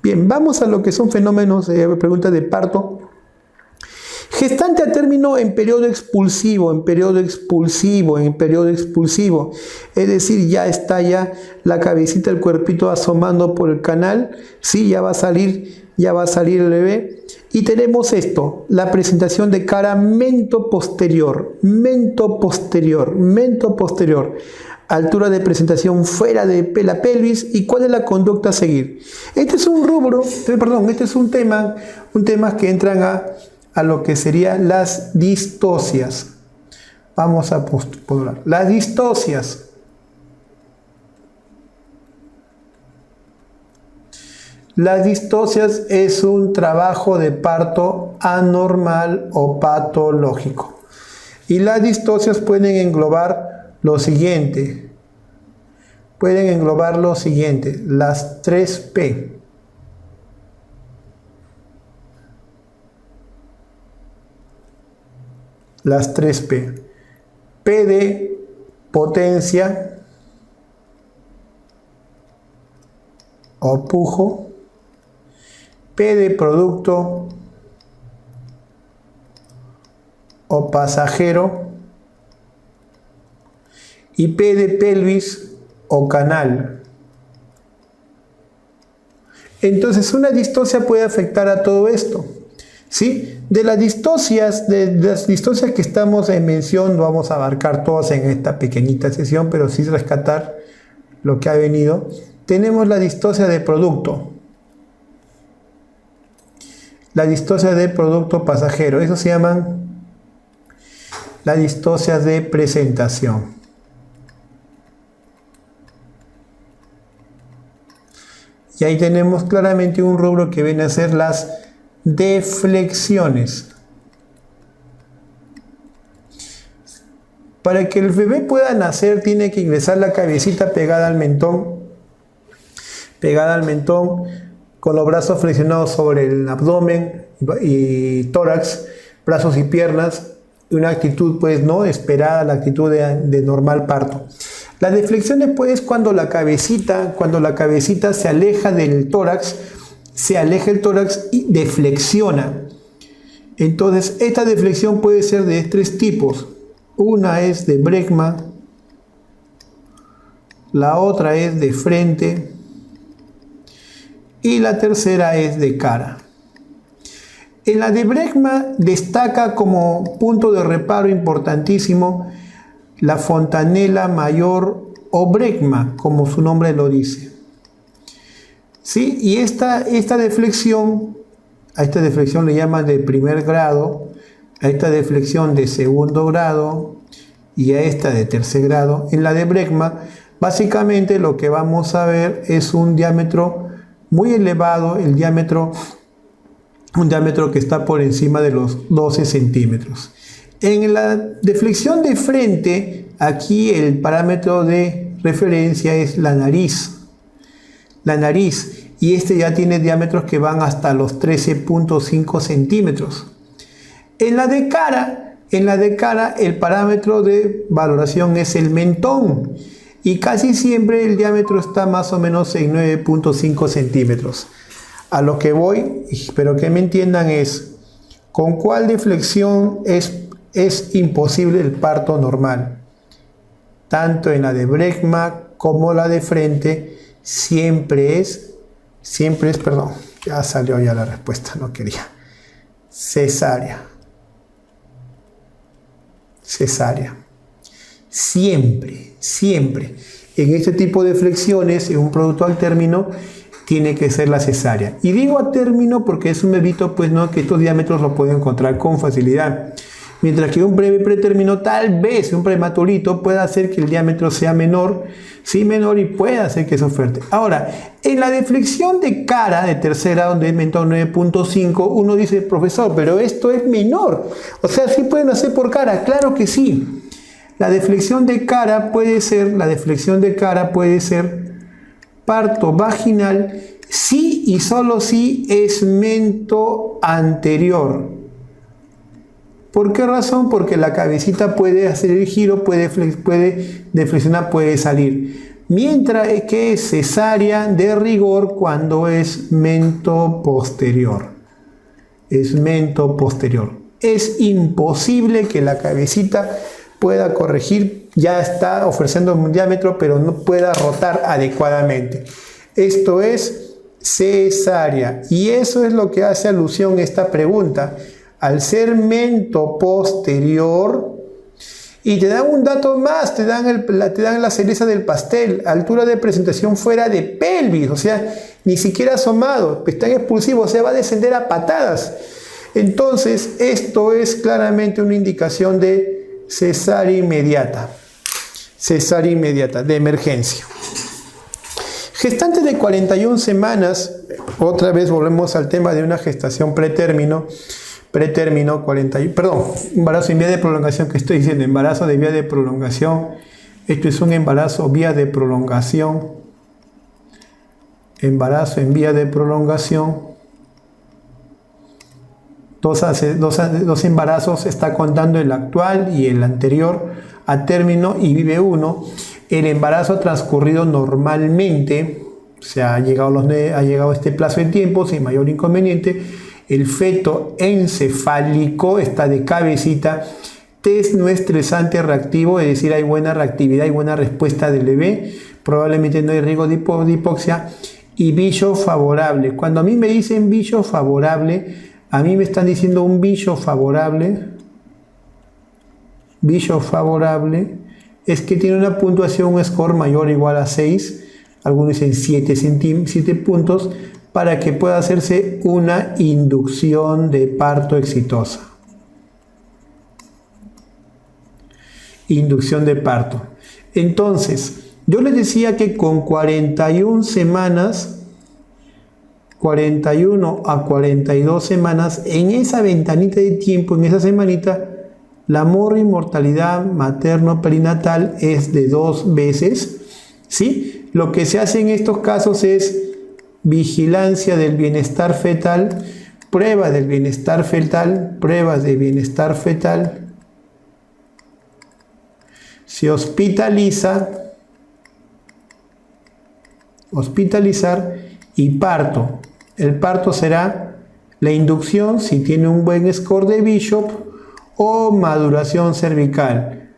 Bien, vamos a lo que son fenómenos, preguntas de parto. Gestante a término en periodo expulsivo, es decir, ya está ya la cabecita, el cuerpito asomando por el canal, sí, ya va a salir el bebé. Y tenemos esto, la presentación de cara mento posterior, altura de presentación fuera de la pelvis y cuál es la conducta a seguir. Este es un rubro, este es un tema que entran a lo que serían las distocias. Vamos a postular. Las distocias. Las distocias es un trabajo de parto anormal o patológico. Y las distocias pueden englobar lo siguiente. Las 3P. Las 3P. P de potencia o pujo. P de producto o pasajero. Y P de pelvis o canal. Entonces una distocia puede afectar a todo esto, ¿sí? De las distocias que estamos en mención, no vamos a abarcar todas en esta pequeñita sesión, pero sí rescatar lo que ha venido. Tenemos la distocia de producto. La distocia de producto pasajero, eso se llaman las distocias de presentación. Y ahí tenemos claramente un rubro que viene a ser las deflexiones. Para que el bebé pueda nacer tiene que ingresar la cabecita pegada al mentón, con los brazos flexionados sobre el abdomen y tórax, brazos y piernas, una actitud pues no esperada, la actitud de normal parto. La deflexión después es cuando la cabecita se aleja del tórax, y deflexiona. Entonces esta deflexión puede ser de 3 tipos. Una es de bregma, la otra es de frente y la tercera es de cara. En la de bregma destaca como punto de reparo importantísimo la fontanela mayor o bregma, como su nombre lo dice. ¿Sí? Y esta deflexión, a esta deflexión le llaman de primer grado, a esta deflexión de segundo grado y a esta de tercer grado. En la de bregma, básicamente lo que vamos a ver es un diámetro muy elevado, un diámetro que está por encima de los 12 centímetros. En la deflexión de frente, aquí el parámetro de referencia es la nariz. Y este ya tiene diámetros que van hasta los 13.5 centímetros. En la de cara, el parámetro de valoración es el mentón. Y casi siempre el diámetro está más o menos en 9.5 centímetros. A lo que voy, espero que me entiendan, es con cuál deflexión es imposible el parto normal. Tanto en la de bregma como la de frente, siempre es, ya salió ya la respuesta, no quería. Cesárea. Siempre. En este tipo de flexiones, en un producto al término, tiene que ser la cesárea. Y digo a término porque es un bebito, pues no, que estos diámetros lo pueden encontrar con facilidad. Mientras que un breve pretérmino, tal vez un prematurito pueda hacer que el diámetro sea menor, y puede hacer que eso fuerte. Ahora, en la deflexión de cara de tercera, donde es mentón 9.5, uno dice, profesor, pero esto es menor. O sea, ¿sí pueden hacer por cara? Claro que sí. La deflexión de cara puede ser parto vaginal, sí y solo si es mento anterior. ¿Por qué razón? Porque la cabecita puede hacer el giro, puede deflexionar, puede salir. mientras que cesárea de rigor cuando es mento posterior. Es mento posterior. Es imposible que la cabecita pueda corregir, ya está ofreciendo un diámetro, pero no pueda rotar adecuadamente. Esto es cesárea, y eso es lo que hace alusión a esta pregunta. Al ser mento posterior, y te dan un dato más, te dan la cereza del pastel, altura de presentación fuera de pelvis, o sea, ni siquiera asomado, pestaña expulsivo, o sea, va a descender a patadas. Entonces, esto es claramente una indicación de cesárea inmediata, de emergencia. Gestante de 41 semanas, otra vez volvemos al tema de una gestación pretérmino, embarazo en vía de prolongación, que estoy diciendo, embarazo de vía de prolongación. Esto es un embarazo vía de prolongación, embarazo en vía de prolongación. Dos embarazos, está contando el actual y el anterior a término, y vive uno. El embarazo ha transcurrido normalmente, o sea, ha llegado este plazo de tiempo sin mayor inconveniente. El feto encefálico está de cabecita, test no estresante reactivo, es decir, hay buena reactividad y buena respuesta del bebé, probablemente no hay riesgo de hipoxia, y bicho favorable. Cuando a mí me dicen bicho favorable, a mí me están diciendo un bicho favorable es que tiene una puntuación, un score mayor o igual a 6, algunos dicen 7 puntos, para que pueda hacerse una inducción de parto exitosa. Inducción de parto. Entonces, yo les decía que con 41 semanas, 41 a 42 semanas, en esa ventanita de tiempo, en esa semanita, la mortalidad materno-perinatal es de 2 veces, ¿sí? Lo que se hace en estos casos es vigilancia del bienestar fetal, pruebas de bienestar fetal, se hospitalizar y parto. El parto será la inducción si tiene un buen score de Bishop, o maduración cervical.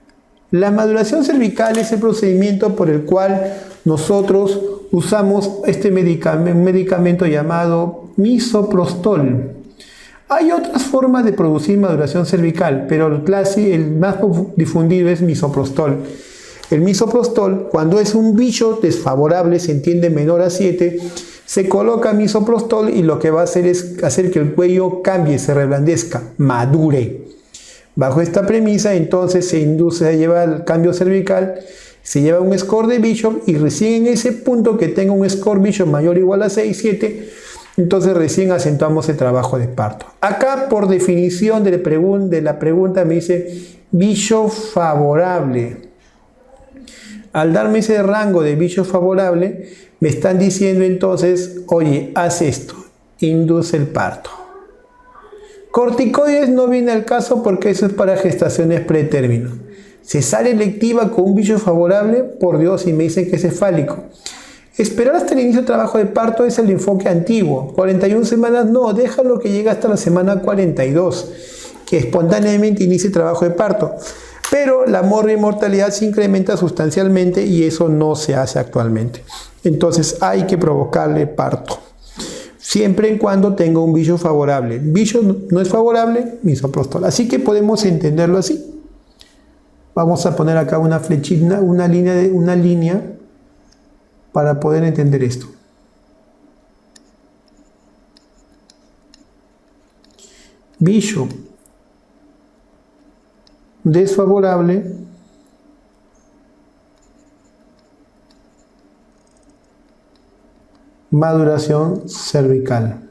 La maduración cervical es el procedimiento por el cual nosotros usamos este medicamento llamado misoprostol. Hay otras formas de producir maduración cervical, pero el más difundido es misoprostol. El misoprostol, cuando es un bicho desfavorable, se entiende menor a 7, se coloca misoprostol y lo que va a hacer es hacer que el cuello cambie, se reblandezca, madure. Bajo esta premisa, entonces se lleva el cambio cervical, se lleva un score de Bishop, y recién en ese punto que tenga un score Bishop mayor o igual a 6, 7, entonces recién acentuamos el trabajo de parto. Acá, por definición de la pregunta, me dice Bishop favorable. Al darme ese rango de Bishop favorable, me están diciendo entonces, oye, haz esto, induce el parto. Corticoides no viene al caso porque eso es para gestaciones pretérmino. Cesárea electiva con un bicho favorable, por Dios, y me dicen que es cefálico. Esperar hasta el inicio del trabajo de parto es el enfoque antiguo. 41 semanas no, déjalo que llegue hasta la semana 42, que espontáneamente inicie el trabajo de parto. Pero la mortalidad se incrementa sustancialmente y eso no se hace actualmente. Entonces hay que provocarle parto, siempre y cuando tenga un bicho favorable. Bicho no es favorable, misoprostol. Así que podemos entenderlo así. Vamos a poner acá una flechita, una línea para poder entender esto. Bicho desfavorable, maduración cervical.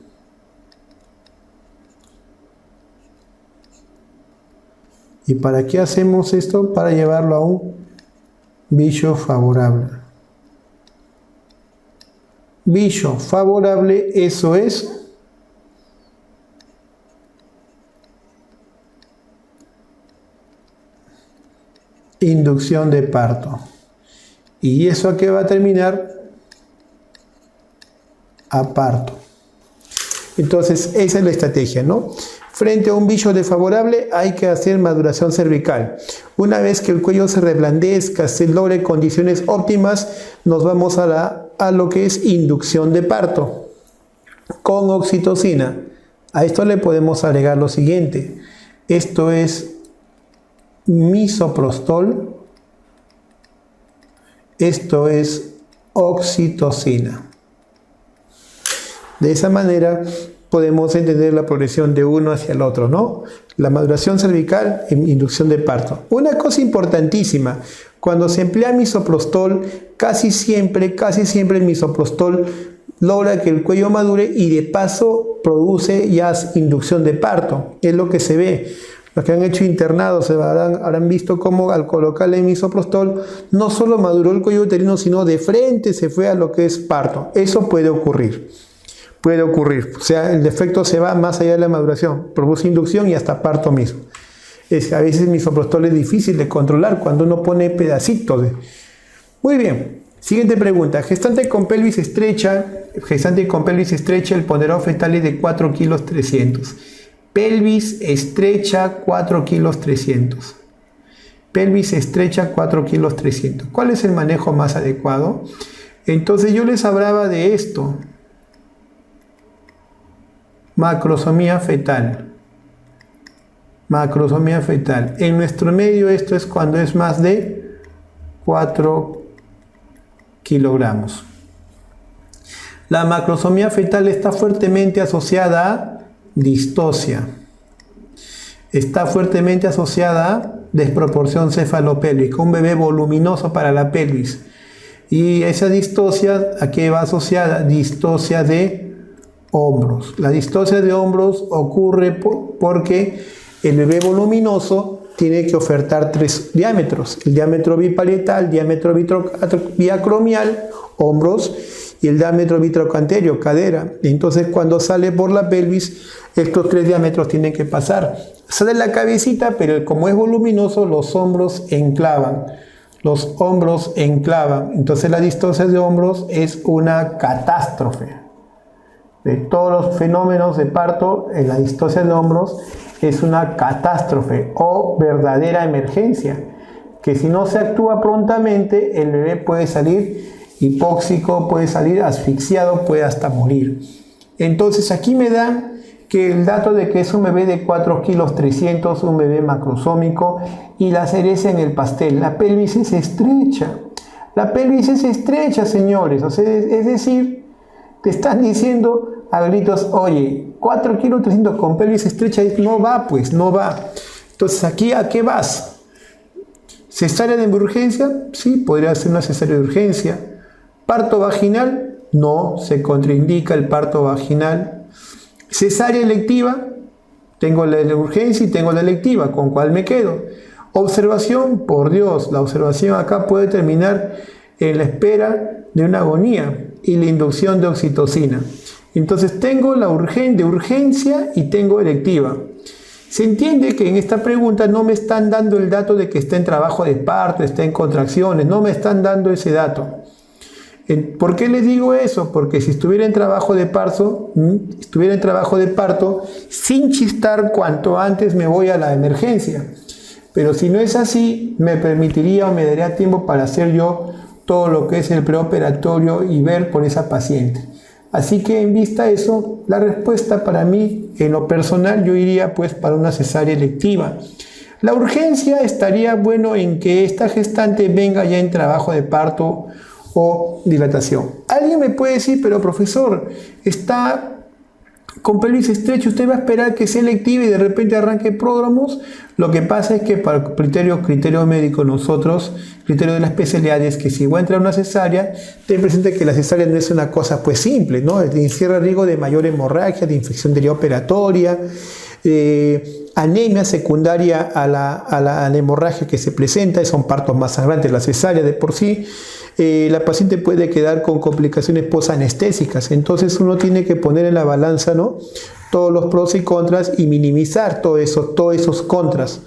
¿Y para qué hacemos esto? Para llevarlo a un bicho favorable. Bicho favorable, eso es inducción de parto. ¿Y eso a qué va a terminar? A parto. Entonces, esa es la estrategia, ¿no? Frente a un bicho desfavorable hay que hacer maduración cervical. Una vez que el cuello se reblandezca, se logre condiciones óptimas, nos vamos a lo que es inducción de parto con oxitocina. A esto le podemos agregar lo siguiente. Esto es misoprostol. Esto es oxitocina. De esa manera podemos entender la progresión de uno hacia el otro, ¿no? La maduración cervical en inducción de parto. Una cosa importantísima, cuando se emplea misoprostol, casi siempre el misoprostol logra que el cuello madure y de paso produce ya inducción de parto. Es lo que se ve. Los que han hecho internados habrán visto cómo al colocarle misoprostol no solo maduró el cuello uterino, sino de frente se fue a lo que es parto. Eso puede ocurrir. O sea, el defecto se va más allá de la maduración, produce inducción y hasta parto mismo. A veces el misoprostol es difícil de controlar cuando uno pone pedacitos. Muy bien, siguiente pregunta. Gestante con pelvis estrecha, el ponderado fetal es de 4 kilos 300. Pelvis estrecha, 4 kilos 300. Pelvis estrecha, 4 kilos 300. ¿Cuál es el manejo más adecuado? Entonces yo les hablaba de esto. Macrosomía fetal. Macrosomía fetal. En nuestro medio esto es cuando es más de 4 kilogramos. La macrosomía fetal está fuertemente asociada a distocia. Está fuertemente asociada a desproporción cefalopélvica, un bebé voluminoso para la pelvis. Y esa distocia, ¿a qué va asociada? Distocia de hombros. La distocia de hombros ocurre porque el bebé voluminoso tiene que ofertar 3 diámetros: el diámetro biparietal, el diámetro biacromial, hombros, y el diámetro vitrocanterio, cadera. Entonces, cuando sale por la pelvis, estos 3 diámetros tienen que pasar. Sale la cabecita, pero como es voluminoso, los hombros enclavan. Los hombros enclavan. Entonces, la distocia de hombros es una catástrofe. De todos los fenómenos de parto, en la distocia de hombros es una catástrofe o verdadera emergencia, que si no se actúa prontamente, el bebé puede salir hipóxico, puede salir asfixiado, puede hasta morir. Entonces aquí me dan que el dato de que es un bebé de 4 kilos 300, un bebé macrosómico, y la cereza en el pastel, la pelvis es estrecha. La pelvis es estrecha, señores. O sea, es decir, te están diciendo a gritos, oye, 4 kilos 300 con pelvis estrecha, no va, pues, no va. Entonces, ¿aquí a qué vas? ¿Cesárea de urgencia? Sí, podría ser una cesárea de urgencia. ¿Parto vaginal? No, se contraindica el parto vaginal. ¿Cesárea electiva? Tengo la de urgencia y tengo la electiva, ¿con cuál me quedo? Observación, por Dios, la observación acá puede terminar en la espera de una agonía y la inducción de oxitocina. Entonces tengo la de urgencia y tengo electiva. Se entiende que en esta pregunta no me están dando el dato de que está en trabajo de parto, está en contracciones, no me están dando ese dato. ¿Por qué les digo eso? Porque si estuviera en trabajo de parto, sin chistar, cuanto antes me voy a la emergencia. Pero si no es así, me permitiría o me daría tiempo para hacer yo todo lo que es el preoperatorio y ver por esa paciente. Así que en vista de eso, la respuesta para mí, en lo personal, yo iría pues para una cesárea electiva. La urgencia estaría bueno en que esta gestante venga ya en trabajo de parto o dilatación. Alguien me puede decir, pero profesor, está con pelvis estrecha, ¿usted va a esperar que sea electiva y de repente arranque pródromos? Lo que pasa es que para el criterio médico nosotros, criterio de la especialidad es que si va a entrar una cesárea, ten presente que la cesárea no es una cosa pues simple, ¿no? Encierra riesgo de mayor hemorragia, de infección perioperatoria, anemia secundaria a la hemorragia que se presenta, son partos más sangrantes. La cesárea de por sí, la paciente puede quedar con complicaciones posanestésicas. Entonces uno tiene que poner en la balanza, ¿no?, todos los pros y contras y minimizar todos esos contras.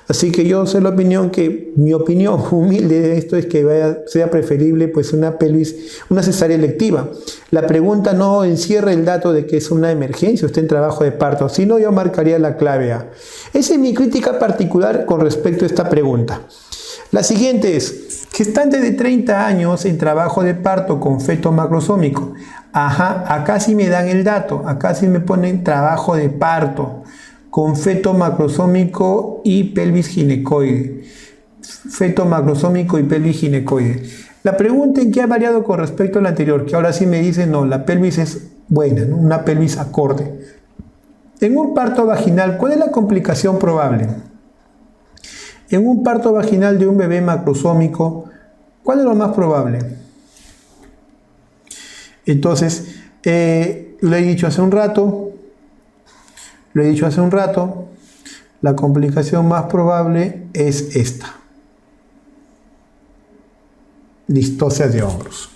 Así que yo sé la opinión que, mi opinión humilde de esto es que sea preferible pues una pelvis, una cesárea electiva. La pregunta no encierra el dato de que es una emergencia, usted en trabajo de parto, sino yo marcaría la clave A. Esa es mi crítica particular con respecto a esta pregunta. La siguiente es, gestante de 30 años en trabajo de parto con feto macrosómico. Ajá, acá sí me dan el dato, acá sí me ponen trabajo de parto con feto macrosómico y pelvis ginecoide. Feto macrosómico y pelvis ginecoide. La pregunta en qué ha variado con respecto a la anterior, que ahora sí me dice, no, la pelvis es buena, ¿no? Una pelvis acorde. En un parto vaginal, ¿cuál es la complicación probable? En un parto vaginal de un bebé macrosómico, ¿cuál es lo más probable? Entonces, lo he dicho hace un rato, la complicación más probable es esta. Distocia de hombros.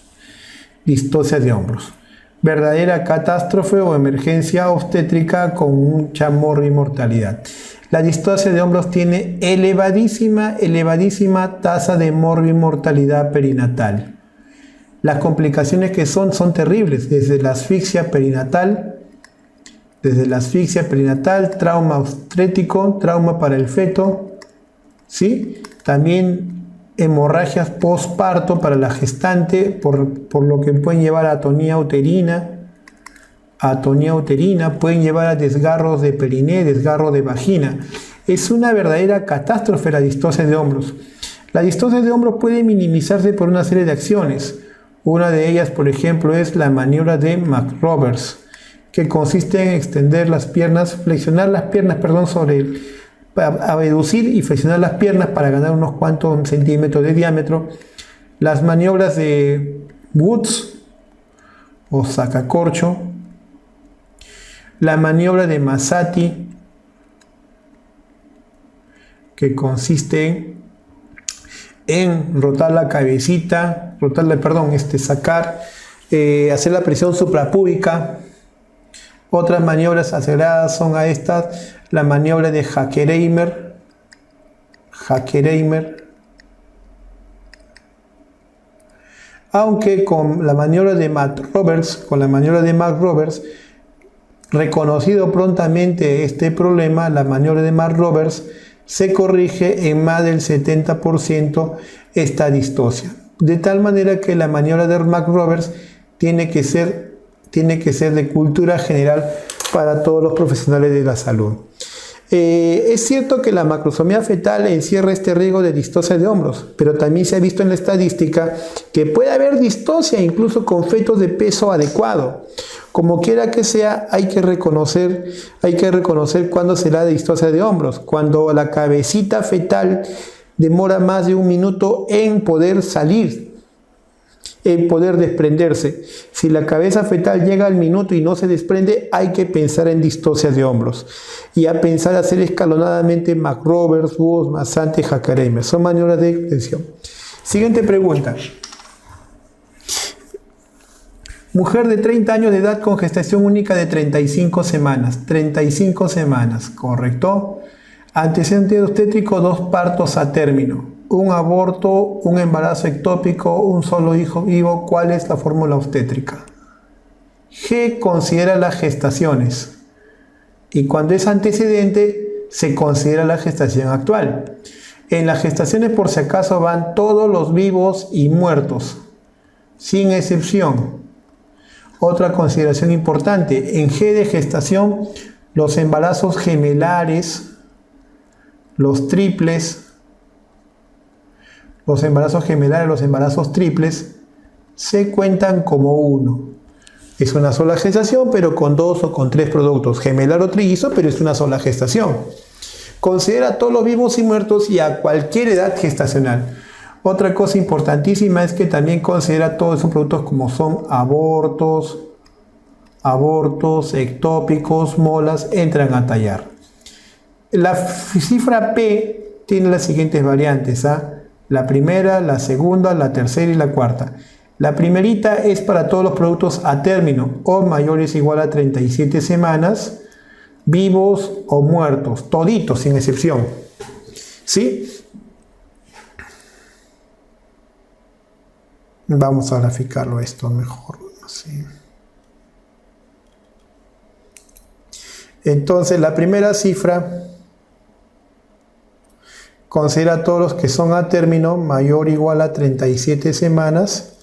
Distocia de hombros. Verdadera catástrofe o emergencia obstétrica con mucha mortalidad. La distocia de hombros tiene elevadísima tasa de mortalidad perinatal. Las complicaciones que son terribles, desde la asfixia perinatal, trauma obstétrico, trauma para el feto, ¿sí? También hemorragias postparto para la gestante, por lo que pueden llevar a atonía uterina, pueden llevar a desgarros de periné, desgarro de vagina. Es una verdadera catástrofe la distocia de hombros. La distocia de hombros puede minimizarse por una serie de acciones. Una de ellas, por ejemplo, es la maniobra de McRoberts, que consiste en extender las piernas, flexionar las piernas, abducir y flexionar las piernas para ganar unos cuantos centímetros de diámetro. Las maniobras de Woods o sacacorcho, la maniobra de Massati, que consiste en rotar la cabecita, hacer la presión suprapúbica. Otras maniobras aceleradas son a estas, la maniobra de Hackereimer, aunque con la maniobra de McRoberts, reconocido prontamente este problema, la maniobra de McRoberts se corrige en más del 70% esta distocia. De tal manera que la maniobra de McRoberts tiene que ser de cultura general para todos los profesionales de la salud. Es cierto que la macrosomía fetal encierra este riesgo de distocia de hombros, pero también se ha visto en la estadística que puede haber distocia incluso con fetos de peso adecuado. Como quiera que sea, hay que reconocer cuándo será de distocia de hombros. Cuando la cabecita fetal demora más de 1 minuto en poder salir, en poder desprenderse. Si la cabeza fetal llega al minuto y no se desprende, hay que pensar en distocia de hombros y a pensar hacer escalonadamente McRoberts, Woods, Massati, Hackereimer. Son maniobras de extensión. Siguiente pregunta. Mujer de 30 años de edad con gestación única de 35 semanas. 35 semanas, ¿correcto? Antecedente obstétrico, 2 partos a término. Un aborto, un embarazo ectópico, un solo hijo vivo. ¿Cuál es la fórmula obstétrica? G considera las gestaciones. Y cuando es antecedente, se considera la gestación actual. En las gestaciones, por si acaso, van todos los vivos y muertos, sin excepción. Otra consideración importante, en G de gestación, los embarazos gemelares, los embarazos triples, se cuentan como uno. Es una sola gestación, pero con 2 o con 3 productos, gemelar o trillizo, pero es una sola gestación. Considera a todos los vivos y muertos y a cualquier edad gestacional. Otra cosa importantísima es que también considera todos esos productos como son abortos, ectópicos, molas, entran a tallar. La cifra P tiene las siguientes variantes, la primera, la segunda, la tercera y la cuarta. La primerita es para todos los productos a término o mayores o igual a 37 semanas, vivos o muertos, toditos sin excepción. ¿Sí? Vamos a graficarlo esto mejor. ¿Sí? Entonces, la primera cifra considera todos los que son a término mayor o igual a 37 semanas,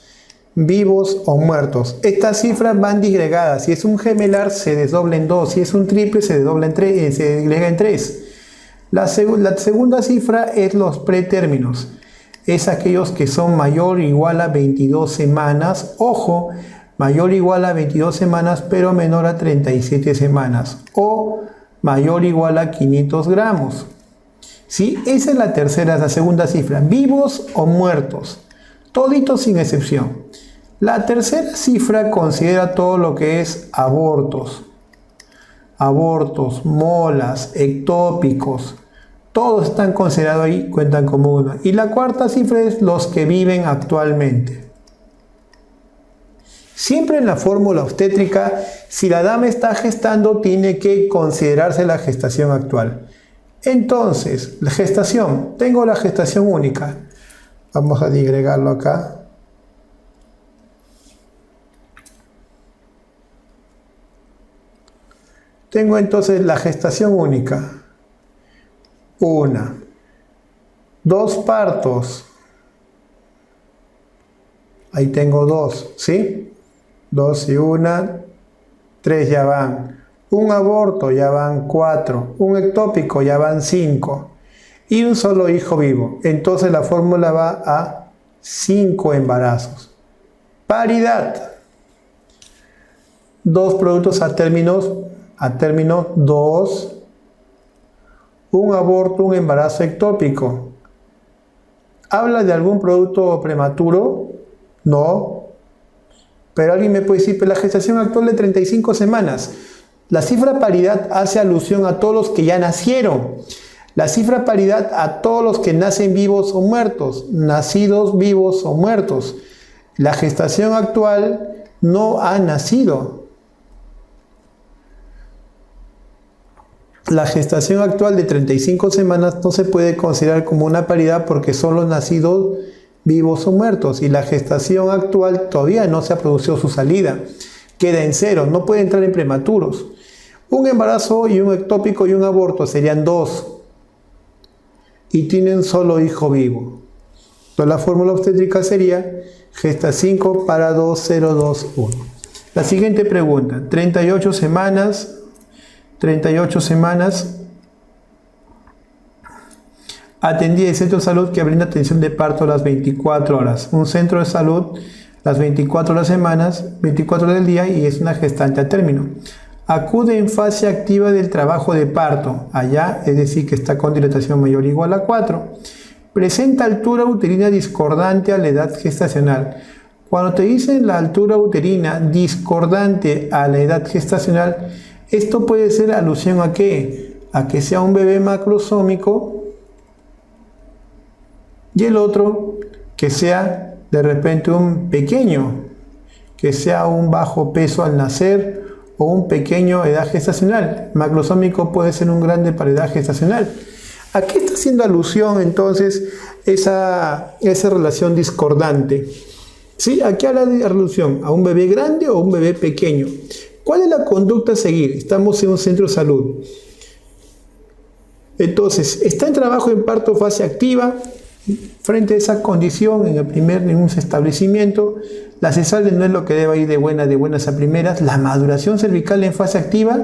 vivos o muertos. Estas cifras van disgregadas. Si es un gemelar, se desdobla en 2. Si es un triple, se desdobla en 3, se disgrega en 3. La segunda cifra es los pretérminos. Es aquellos que son mayor o igual a 22 semanas. Ojo, mayor o igual a 22 semanas, pero menor a 37 semanas. O mayor o igual a 500 gramos. ¿Sí? Esa es la segunda cifra. Vivos o muertos. Toditos sin excepción. La tercera cifra considera todo lo que es abortos. Abortos, molas, ectópicos. Todos están considerados ahí, cuentan como uno. Y la cuarta cifra es los que viven actualmente. Siempre en la fórmula obstétrica, si la dama está gestando, tiene que considerarse la gestación actual. Entonces, la gestación, tengo la gestación única. Vamos a disgregarlo acá. Tengo entonces la gestación única. 1, 2 partos. Ahí tengo 2, ¿sí? 2 y 1, 3 ya van. Un aborto ya van 4. Un ectópico ya van 5. Y un solo hijo vivo. Entonces la fórmula va a 5 embarazos. Paridad. 2 productos a término 2. Un aborto, un embarazo ectópico. ¿Habla de algún producto prematuro? No. Pero alguien me puede decir, pero la gestación actual de 35 semanas. La cifra paridad hace alusión a todos los que ya nacieron. La cifra paridad a todos los que nacen vivos o muertos. Nacidos, vivos o muertos. La gestación actual no ha nacido. La gestación actual de 35 semanas no se puede considerar como una paridad porque son los nacidos vivos o muertos. Y la gestación actual todavía no se ha producido su salida. Queda en 0, no puede entrar en prematuros. Un embarazo y un ectópico y un aborto serían 2. Y tienen solo hijo vivo. Entonces la fórmula obstétrica sería gesta 5 para 2, 0, 2, 1. La siguiente pregunta, 38 semanas. Atendí el centro de salud que brinda atención de parto a las 24 horas. Un centro de salud las 24 horas semanas, 24 horas del día y es una gestante a término. Acude en fase activa del trabajo de parto. Allá, es decir, que está con dilatación mayor o igual a 4. Presenta altura uterina discordante a la edad gestacional. Cuando te dicen la altura uterina discordante a la edad gestacional, esto puede ser alusión a ¿qué? A que sea un bebé macrosómico y el otro que sea de repente un pequeño, que sea un bajo peso al nacer o un pequeño edad gestacional. Macrosómico puede ser un grande para edad gestacional. ¿A qué está haciendo alusión entonces esa relación discordante? ¿Sí? ¿A qué habla de alusión? ¿A un bebé grande o un bebé pequeño? ¿Cuál es la conducta a seguir? Estamos en un centro de salud. Entonces, está en trabajo en parto fase activa. Frente a esa condición, en un establecimiento, la cesárea no es lo que debe ir de buenas a primeras. La maduración cervical en fase activa,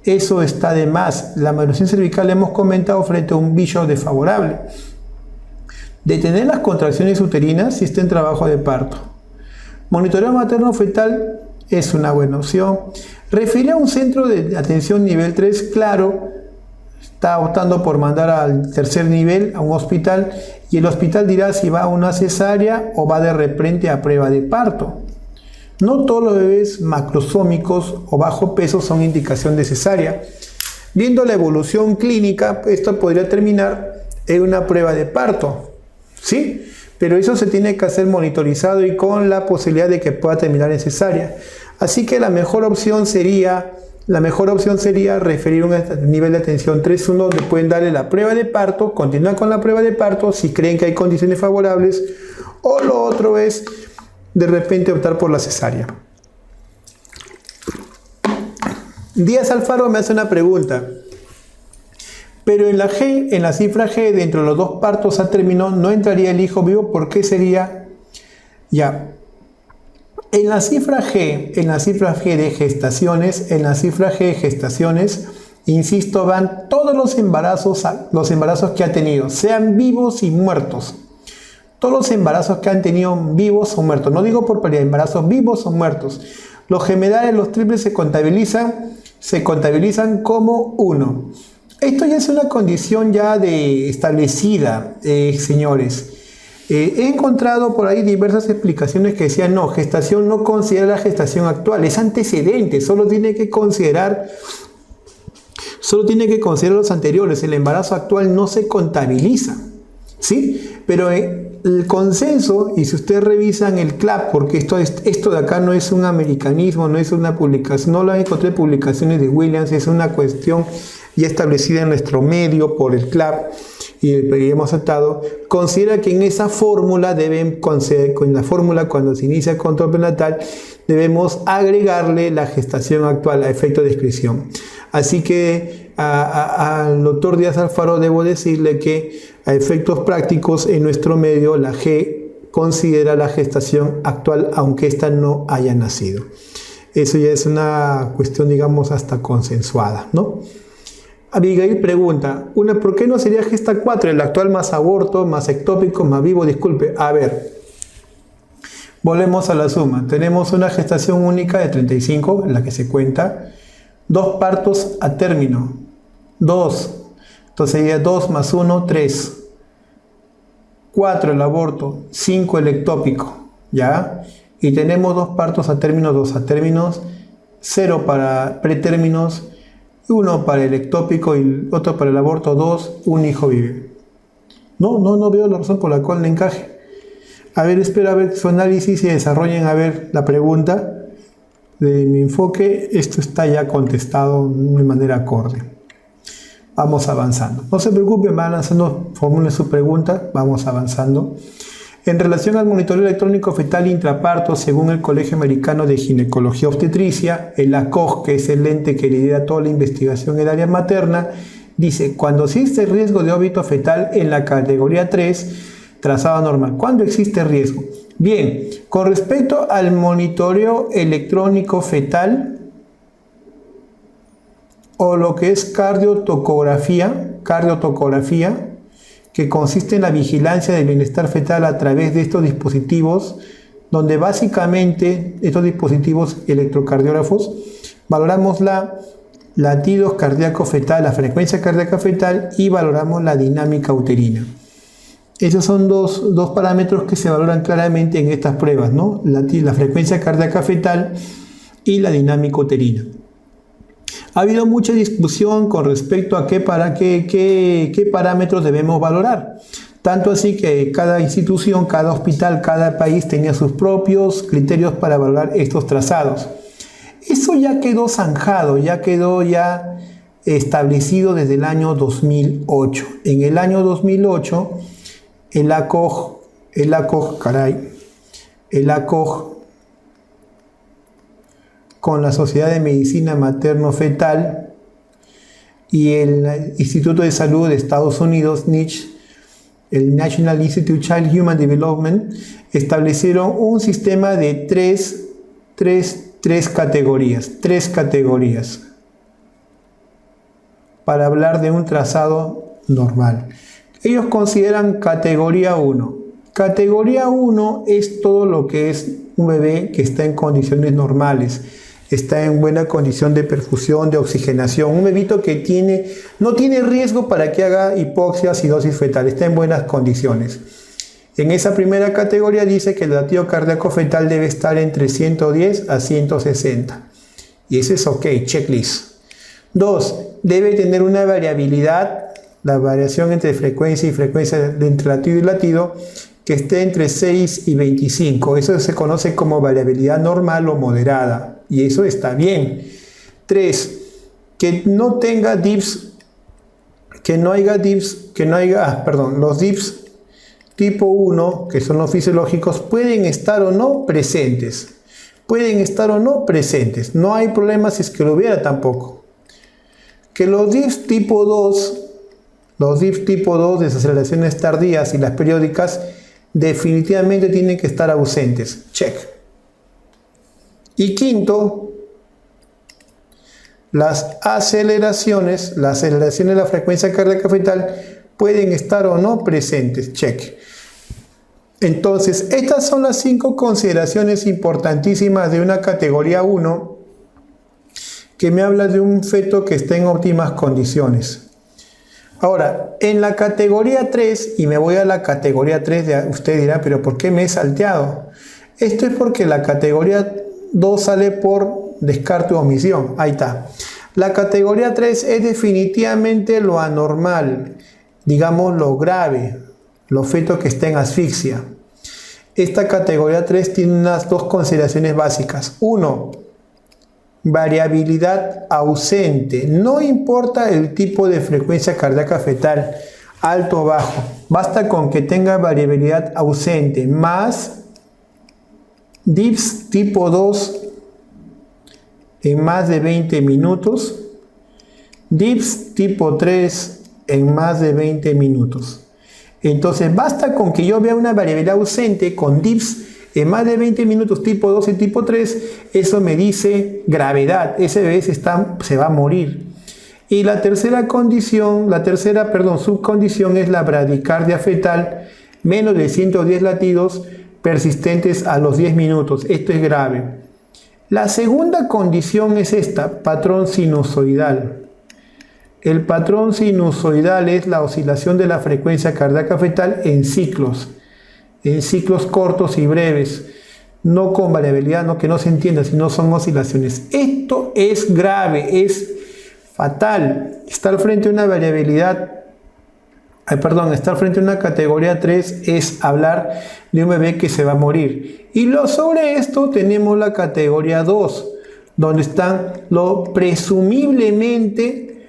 eso está de más. La maduración cervical hemos comentado frente a un bicho desfavorable. Detener las contracciones uterinas si está en trabajo de parto. Monitoreo materno-fetal es una buena opción. Refiere a un centro de atención nivel 3, claro, está optando por mandar al tercer nivel, a un hospital, y el hospital dirá si va a una cesárea o va de repente a prueba de parto. No todos los bebés macrosómicos o bajo peso son indicación de cesárea. Viendo la evolución clínica, esto podría terminar en una prueba de parto, ¿sí? Pero eso se tiene que hacer monitorizado y con la posibilidad de que pueda terminar en cesárea. Así que la mejor opción sería la mejor opción sería referir un nivel de atención 3.1, donde pueden darle la prueba de parto, continuar con la prueba de parto si creen que hay condiciones favorables, o lo otro es de repente optar por la cesárea. Díaz Alfaro me hace una pregunta. Pero en la G, en la cifra G, dentro de los dos partos a término, no entraría el hijo vivo. ¿Por qué sería? Ya. En la cifra G de gestaciones, insisto, van todos los embarazos que ha tenido, sean vivos y muertos. Todos los embarazos que han tenido vivos o muertos. No digo por paridad, embarazos vivos o muertos. Los gemelares, los triples se contabilizan como uno. Esto ya es una condición ya establecida, señores. He encontrado por ahí diversas explicaciones que decían, no, gestación no considera la gestación actual, es antecedente, solo tiene que considerar los anteriores, el embarazo actual no se contabiliza, ¿sí? Pero el consenso, y si ustedes revisan el CLAP, porque esto de acá no es un americanismo, no es una publicación, no lo encontré en publicaciones de Williams, es una cuestión ya establecida en nuestro medio por el CLAP, y hemos aceptado, considera que en esa fórmula cuando se inicia el control prenatal, debemos agregarle la gestación actual a efecto de descripción. Así que al doctor Díaz Alfaro debo decirle que a efectos prácticos en nuestro medio la G considera la gestación actual aunque ésta no haya nacido. Eso ya es una cuestión, digamos, hasta consensuada, ¿no? Abigail pregunta, ¿por qué no sería gesta 4, el actual más aborto, más ectópico, más vivo? Disculpe, a ver, volvemos a la suma. Tenemos una gestación única de 35, en la que se cuenta, 2 partos a término, 2, entonces sería 2 más 1, 3, 4 el aborto, 5 el ectópico, ¿ya? Y tenemos 2 partos a término, 2 a términos, 0 para pretérminos, 1 para el ectópico y otro para el aborto, 2, un hijo vive. No veo la razón por la cual no encaje. A ver, espero a ver su análisis y desarrollen a ver la pregunta. De mi enfoque, esto está ya contestado de manera acorde. Vamos avanzando. No se preocupen, van lanzando, formulen su pregunta, vamos avanzando. En relación al monitoreo electrónico fetal intraparto, según el Colegio Americano de Ginecología Obstetricia, el ACOG, que es el ente que lidera toda la investigación en el área materna, dice, cuando existe riesgo de óbito fetal en la categoría 3, trazado normal. ¿Cuándo existe riesgo? Bien, con respecto al monitoreo electrónico fetal, o lo que es cardiotocografía, que consiste en la vigilancia del bienestar fetal a través de estos dispositivos, donde básicamente estos dispositivos electrocardiógrafos valoramos latidos cardíacos fetal, la frecuencia cardíaca fetal y valoramos la dinámica uterina. Esos son dos parámetros que se valoran claramente en estas pruebas, ¿no? La frecuencia cardíaca fetal y la dinámica uterina. Ha habido mucha discusión con respecto a qué parámetros debemos valorar. Tanto así que cada institución, cada hospital, cada país tenía sus propios criterios para valorar estos trazados. Eso ya quedó zanjado, ya quedó establecido desde el año 2008. En el año 2008, el ACOG con la Sociedad de Medicina Materno-Fetal y el Instituto de Salud de Estados Unidos, NICH, el National Institute of Child Human Development, establecieron un sistema de tres categorías para hablar de un trazado normal. Ellos consideran categoría 1. Categoría 1 es todo lo que es un bebé que está en condiciones normales, está en buena condición de perfusión, de oxigenación, un bebito que no tiene riesgo para que haga hipoxia, acidosis fetal, está en buenas condiciones. En esa primera categoría dice que el latido cardíaco fetal debe estar entre 110 a 160. Y ese es ok, checklist. 2. Debe tener una variabilidad, la variación entre frecuencia y frecuencia entre latido y latido, que esté entre 6 y 25. Eso se conoce como variabilidad normal o moderada. Y eso está bien. 3. Que no tenga DIPS, los DIPS tipo 1, que son los fisiológicos, pueden estar o no presentes. No hay problema si es que lo hubiera tampoco. Que los DIPS tipo 2, desaceleraciones tardías y las periódicas, definitivamente tienen que estar ausentes. Check. Y quinto, las aceleraciones de la frecuencia cardíaca fetal pueden estar o no presentes. Check. Entonces, estas son las 5 consideraciones importantísimas de una categoría 1 que me habla de un feto que está en óptimas condiciones. Ahora, en la categoría 3, y me voy a la categoría 3, usted dirá, pero ¿por qué me he salteado? Esto es porque la categoría 2 sale por descarte o omisión. Ahí está. La categoría 3 es definitivamente lo anormal, digamos lo grave, los fetos que están en asfixia. Esta categoría 3 tiene unas 2 consideraciones básicas. 1. Variabilidad ausente. No importa el tipo de frecuencia cardíaca fetal, alto o bajo. Basta con que tenga variabilidad ausente, más DIPS tipo 2 en más de 20 minutos. DIPS tipo 3 en más de 20 minutos. Entonces basta con que yo vea una variabilidad ausente con DIPS en más de 20 minutos tipo 2 y tipo 3, eso me dice gravedad, ese bebé se va a morir. Y la subcondición es la bradicardia fetal, menos de 110 latidos persistentes a los 10 minutos, esto es grave. La segunda condición es esta, patrón sinusoidal. El patrón sinusoidal es la oscilación de la frecuencia cardíaca fetal en ciclos cortos y breves, no con variabilidad, no que no se entienda, sino son oscilaciones. Esto es grave, es fatal. Estar frente a una categoría 3 es hablar de un bebé que se va a morir. Y sobre esto tenemos la categoría 2, donde están lo presumiblemente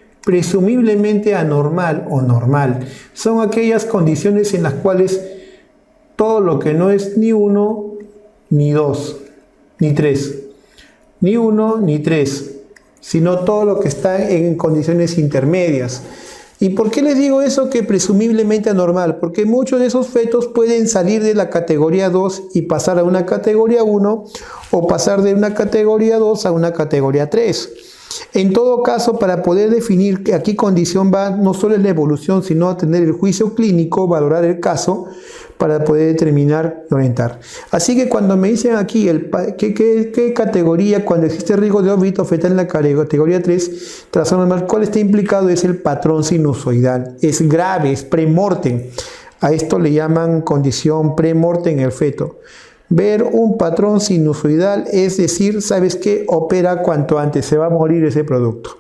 anormal o normal. Son aquellas condiciones en las cuales todo lo que no es ni 1, ni 2, ni 3, ni 1, ni 3, sino todo lo que está en condiciones intermedias. ¿Y por qué les digo eso que presumiblemente anormal? Porque muchos de esos fetos pueden salir de la categoría 2 y pasar a una categoría 1 o pasar de una categoría 2 a una categoría 3. En todo caso, para poder definir a qué condición va, no solo es la evolución, sino a tener el juicio clínico, valorar el caso, para poder determinar y orientar. Así que cuando me dicen aquí qué categoría, cuando existe riesgo de óbito fetal en la categoría 3, trastorno normal, ¿cuál está implicado? Es el patrón sinusoidal. Es grave, es premortem. A esto le llaman condición premortem en el feto. Ver un patrón sinusoidal es decir, ¿sabes qué? Opera cuanto antes, se va a morir ese producto.